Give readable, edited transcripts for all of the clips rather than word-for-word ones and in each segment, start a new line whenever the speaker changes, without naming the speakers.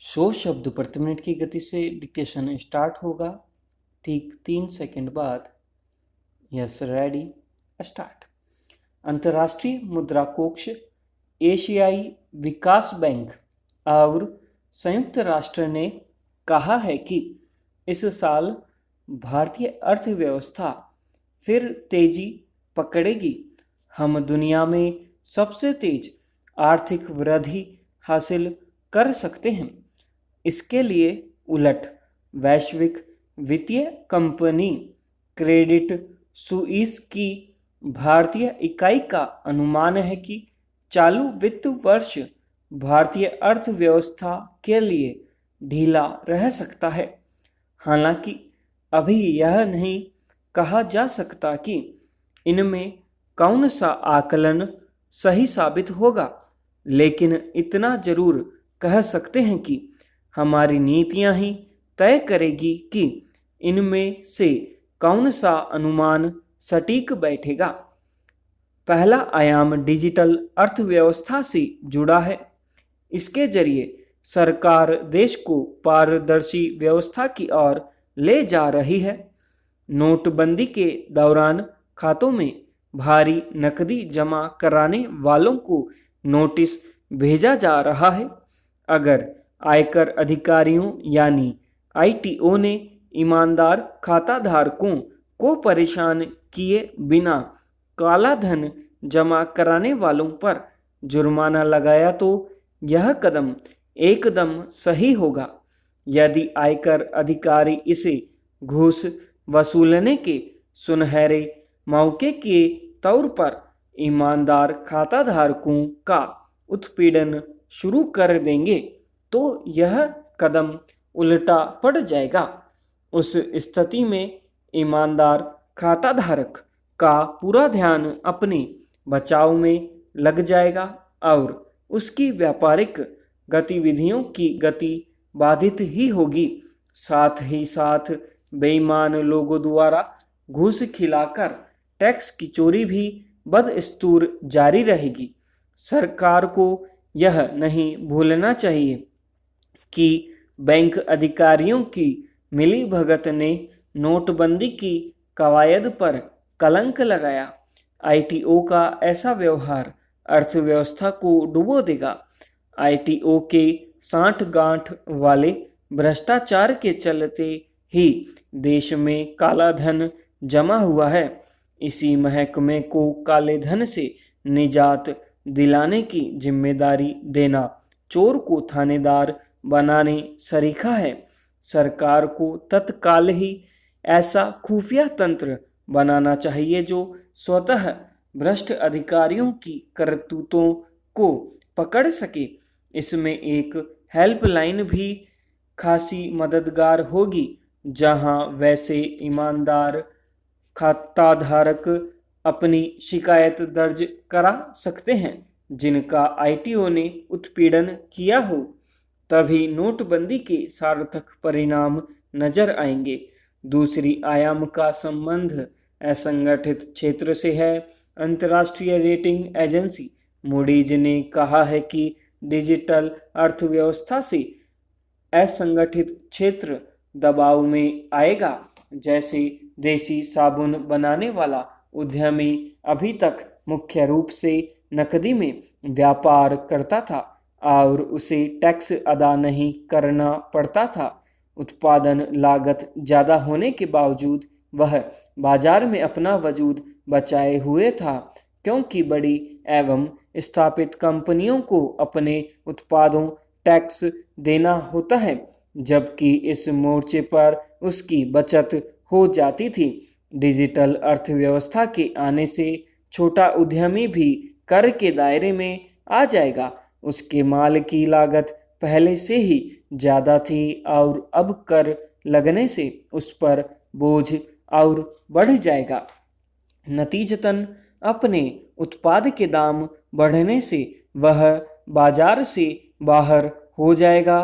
100 शब्द प्रति मिनट की गति से डिक्टेशन स्टार्ट होगा ठीक 3 सेकंड बाद। Yes, ready, start. अंतर्राष्ट्रीय मुद्रा कोष, एशियाई विकास बैंक और संयुक्त राष्ट्र ने कहा है कि इस साल भारतीय अर्थव्यवस्था फिर तेजी पकड़ेगी। हम दुनिया में सबसे तेज आर्थिक वृद्धि हासिल कर सकते हैं। इसके लिए उलट वैश्विक वित्तीय कंपनी क्रेडिट सुइस की भारतीय इकाई का अनुमान है कि चालू वित्त वर्ष भारतीय अर्थव्यवस्था के लिए ढीला रह सकता है। हालांकि अभी यह नहीं कहा जा सकता कि इनमें कौन सा आकलन सही साबित होगा, लेकिन इतना जरूर कह सकते हैं कि हमारी नीतियां ही तय करेगी कि इनमें से कौन सा अनुमान सटीक बैठेगा। पहला आयाम डिजिटल अर्थव्यवस्था से जुड़ा है। इसके जरिए सरकार देश को पारदर्शी व्यवस्था की ओर ले जा रही है। नोटबंदी के दौरान खातों में भारी नकदी जमा कराने वालों को नोटिस भेजा जा रहा है। अगर आयकर अधिकारियों यानी आईटीओ ने ईमानदार खाताधारकों को परेशान किए बिना काला धन जमा कराने वालों पर जुर्माना लगाया तो यह कदम एकदम सही होगा। यदि आयकर अधिकारी इसे घूस वसूलने के सुनहरे मौके के तौर पर ईमानदार खाताधारकों का उत्पीड़न शुरू कर देंगे तो यह कदम उल्टा पड़ जाएगा। उस स्थिति में ईमानदार खाताधारक का पूरा ध्यान अपने बचाव में लग जाएगा और उसकी व्यापारिक गतिविधियों की गति बाधित ही होगी। साथ ही साथ बेईमान लोगों द्वारा घूस खिलाकर टैक्स की चोरी भी बदस्तूर जारी रहेगी। सरकार को यह नहीं भूलना चाहिए कि बैंक अधिकारियों की मिलीभगत ने नोटबंदी की कवायद पर कलंक लगाया। आईटीओ का ऐसा व्यवहार अर्थव्यवस्था को डुबो देगा। आईटीओ के सांठ-गांठ वाले भ्रष्टाचार के चलते ही देश में काला धन जमा हुआ है। इसी महकमे को काले धन से निजात दिलाने की जिम्मेदारी देना चोर को थानेदार बनाने सरीखा है। सरकार को तत्काल ही ऐसा खुफिया तंत्र बनाना चाहिए जो स्वतः भ्रष्ट अधिकारियों की करतूतों को पकड़ सके। इसमें एक हेल्पलाइन भी खासी मददगार होगी, जहां वैसे ईमानदार खाताधारक अपनी शिकायत दर्ज करा सकते हैं जिनका आईटीओ ने उत्पीड़न किया हो। तभी नोटबंदी के सार्थक परिणाम नजर आएंगे। दूसरी आयाम का संबंध असंगठित क्षेत्र से है। अंतर्राष्ट्रीय रेटिंग एजेंसी मूडीज ने कहा है कि डिजिटल अर्थव्यवस्था से असंगठित क्षेत्र दबाव में आएगा। जैसे देसी साबुन बनाने वाला उद्यमी अभी तक मुख्य रूप से नकदी में व्यापार करता था और उसे टैक्स अदा नहीं करना पड़ता था। उत्पादन लागत ज़्यादा होने के बावजूद वह बाजार में अपना वजूद बचाए हुए था, क्योंकि बड़ी एवं स्थापित कंपनियों को अपने उत्पादों टैक्स देना होता है, जबकि इस मोर्चे पर उसकी बचत हो जाती थी। डिजिटल अर्थव्यवस्था के आने से छोटा उद्यमी भी कर के दायरे में आ जाएगा। उसके माल की लागत पहले से ही ज़्यादा थी और अब कर लगने से उस पर बोझ और बढ़ जाएगा। नतीजतन अपने उत्पाद के दाम बढ़ने से वह बाजार से बाहर हो जाएगा।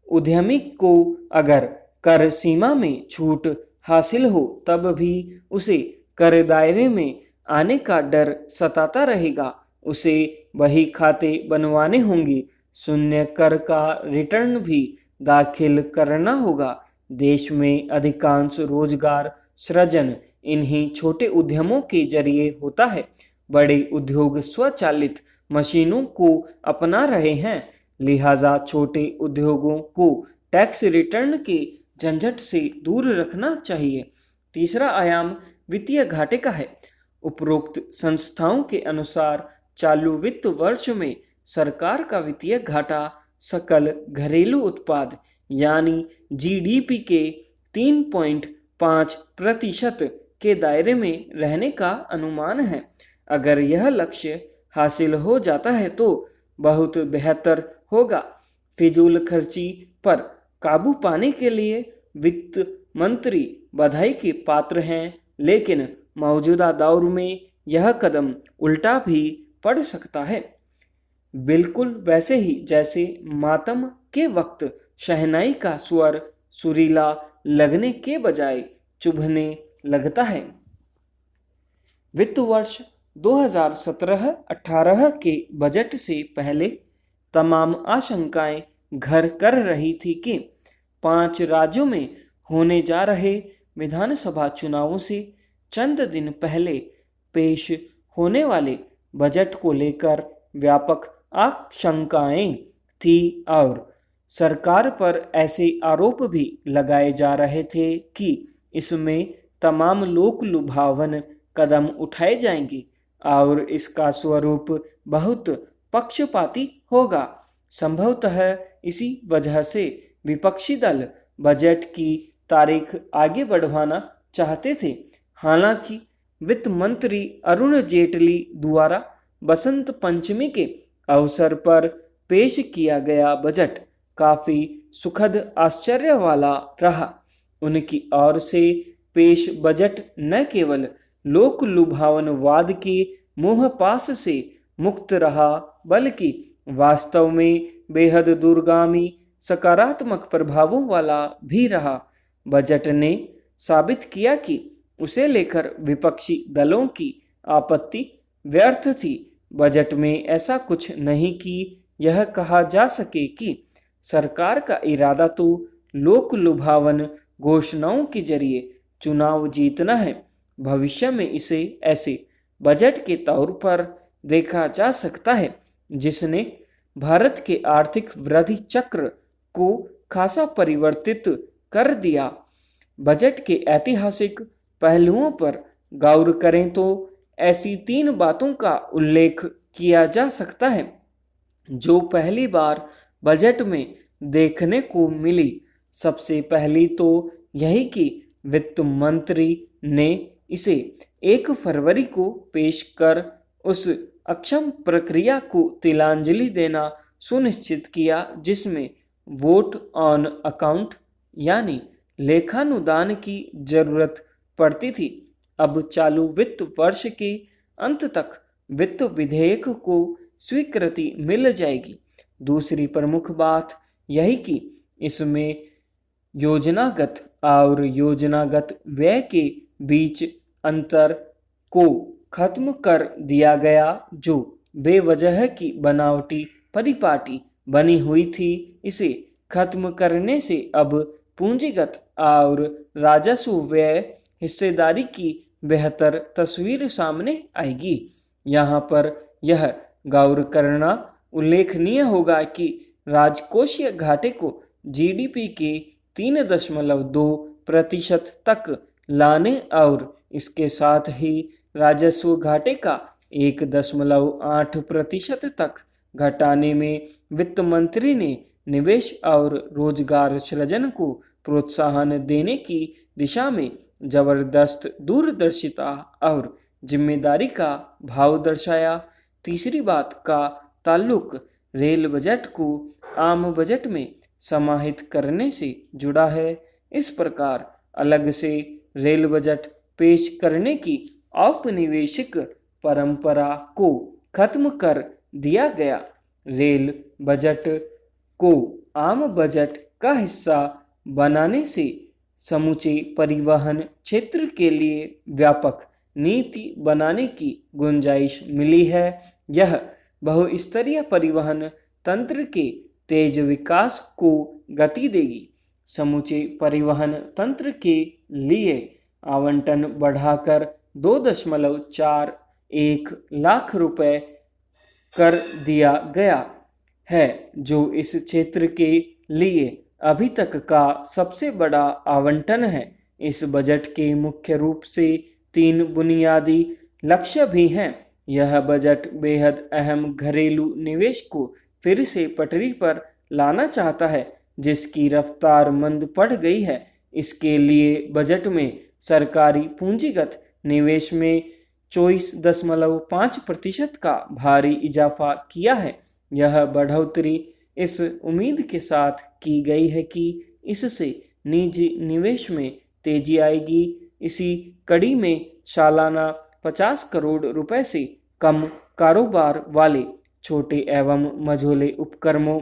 उद्यमी को अगर कर सीमा में छूट हासिल हो तब भी उसे कर दायरे में आने का डर सताता रहेगा। उसे वही खाते बनवाने होंगे, शून्य कर का रिटर्न भी दाखिल करना होगा। देश में अधिकांश रोजगार सृजन इन्हीं छोटे उद्यमों के जरिए होता है। बड़े उद्योग स्वचालित मशीनों को अपना रहे हैं, लिहाजा छोटे उद्योगों को टैक्स रिटर्न के झंझट से दूर रखना चाहिए। तीसरा आयाम वित्तीय घाटे का है। उपरोक्त संस्थाओं के अनुसार चालू वित्त वर्ष में सरकार का वित्तीय घाटा सकल घरेलू उत्पाद यानी जीडीपी के 3.5% के दायरे में रहने का अनुमान है। अगर यह लक्ष्य हासिल हो जाता है तो बहुत बेहतर होगा। फिजूल खर्ची पर काबू पाने के लिए वित्त मंत्री बधाई के पात्र हैं, लेकिन मौजूदा दौर में यह कदम उल्टा भी पड़ सकता है। बिल्कुल वैसे ही जैसे मातम के वक्त शहनाई का स्वर सुरीला लगने के बजाय चुभने लगता है। वित्त वर्ष 2017-18 के बजट से पहले तमाम आशंकाएं घर कर रही थी कि 5 राज्यों में होने जा रहे विधानसभा चुनावों से चंद दिन पहले पेश होने वाले बजट को लेकर व्यापक आशंकाएं थी और सरकार पर ऐसे आरोप भी लगाए जा रहे थे कि इसमें तमाम लोक लुभावन कदम उठाए जाएंगे और इसका स्वरूप बहुत पक्षपाती होगा। संभवतः इसी वजह से विपक्षी दल बजट की तारीख आगे बढ़वाना चाहते थे। हालांकि वित्त मंत्री अरुण जेटली द्वारा बसंत पंचमी के अवसर पर पेश किया गया बजट काफी सुखद आश्चर्य वाला रहा। उनकी ओर से पेश बजट न केवल लोक लुभावनवाद के मोहपाश से मुक्त रहा बल्कि वास्तव में बेहद दूरगामी सकारात्मक प्रभावों वाला भी रहा। बजट ने साबित किया कि उसे लेकर विपक्षी दलों की आपत्ति व्यर्थ थी। बजट में ऐसा कुछ नहीं कि यह कहा जा सके कि सरकार का इरादा तो लोक लुभावन घोषणाओं के जरिए चुनाव जीतना है। भविष्य में इसे ऐसे बजट के तौर पर देखा जा सकता है जिसने भारत के आर्थिक वृद्धि चक्र को खासा परिवर्तित कर दिया। बजट के ऐतिहासिक पहलुओं पर गौर करें तो ऐसी 3 बातों का उल्लेख किया जा सकता है जो पहली बार बजट में देखने को मिली। सबसे पहली तो यही कि वित्त मंत्री ने इसे 1 फरवरी को पेश कर उस अक्षम प्रक्रिया को तिलांजलि देना सुनिश्चित किया जिसमें वोट ऑन अकाउंट यानी लेखानुदान की जरूरत पड़ती थी। अब चालू वित्त वर्ष के अंत तक वित्त विधेयक को स्वीकृति मिल जाएगी। दूसरी प्रमुख बात यही कि इसमें योजनागत और योजनागत व्यय के बीच अंतर को खत्म कर दिया गया जो बेवजह की बनावटी परिपाटी बनी हुई थी। इसे खत्म करने से अब पूंजीगत और राजस्व व्यय हिस्सेदारी की बेहतर तस्वीर सामने आएगी। यहाँ पर यह गौर करना उल्लेखनीय होगा कि राजकोषीय घाटे को जीडीपी के 3.2% तक लाने और इसके साथ ही राजस्व घाटे का 1.8% तक घटाने में वित्त मंत्री ने निवेश और रोजगार सृजन को प्रोत्साहन देने की दिशा में जबरदस्त दूरदर्शिता और जिम्मेदारी का भाव दर्शाया। तीसरी बात का ताल्लुक रेल बजट को आम बजट में समाहित करने से जुड़ा है। इस प्रकार अलग से रेल बजट पेश करने की औपनिवेशिक परंपरा को खत्म कर दिया गया। रेल बजट को आम बजट का हिस्सा बनाने से समूचे परिवहन क्षेत्र के लिए व्यापक नीति बनाने की गुंजाइश मिली है। यह बहुस्तरीय परिवहन तंत्र के तेज विकास को गति देगी। समूचे परिवहन तंत्र के लिए आवंटन बढ़ाकर 2.41 लाख रुपए कर दिया गया है, जो इस क्षेत्र के लिए अभी तक का सबसे बड़ा आवंटन है। इस बजट के मुख्य रूप से 3 बुनियादी लक्ष्य भी हैं। यह बजट बेहद अहम घरेलू निवेश को फिर से पटरी पर लाना चाहता है, जिसकी रफ्तार मंद पड़ गई है। इसके लिए बजट में सरकारी पूंजीगत निवेश में 24.5% का भारी इजाफा किया है। यह बढ़ोतरी इस उम्मीद के साथ की गई है कि इससे निजी निवेश में तेजी आएगी। इसी कड़ी में सालाना 50 करोड़ रुपए से कम कारोबार वाले छोटे एवं मझोले उपक्रमों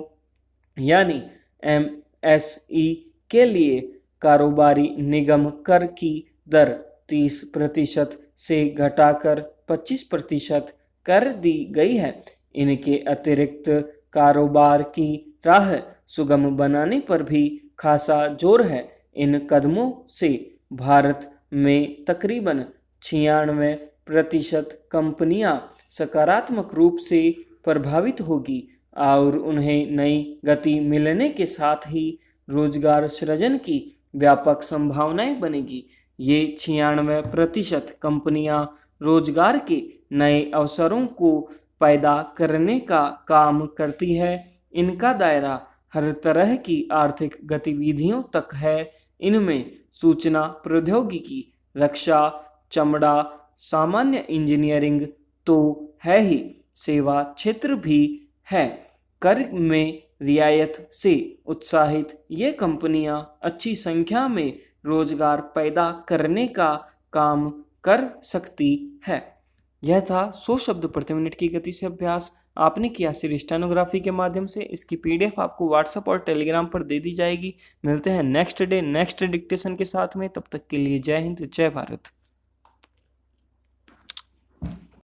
यानी MSE के लिए कारोबारी निगम कर की दर 30% से घटाकर 25% कर दी गई है। इनके अतिरिक्त कारोबार की राह सुगम बनाने पर भी खासा जोर है। इन कदमों से भारत में तकरीबन 96% कंपनियां सकारात्मक रूप से प्रभावित होगी और उन्हें नई गति मिलने के साथ ही रोजगार सृजन की व्यापक संभावनाएं बनेगी। ये 96% कंपनियां रोजगार के नए अवसरों को पैदा करने का काम करती है। इनका दायरा हर तरह की आर्थिक गतिविधियों तक है। इनमें सूचना प्रौद्योगिकी, रक्षा, चमड़ा, सामान्य इंजीनियरिंग तो है ही, सेवा क्षेत्र भी है। कर में रियायत से उत्साहित ये कंपनियां अच्छी संख्या में रोजगार पैदा करने का काम कर सकती है। यह था 100 शब्द प्रति मिनट की गति से अभ्यास। आपने किया सिर्फ स्टेनोग्राफी के माध्यम से। इसकी PDF आपको व्हाट्सएप और टेलीग्राम पर दे दी जाएगी। मिलते हैं नेक्स्ट डे नेक्स्ट डिक्टेशन के साथ में। तब तक के लिए जय हिंद, जय भारत।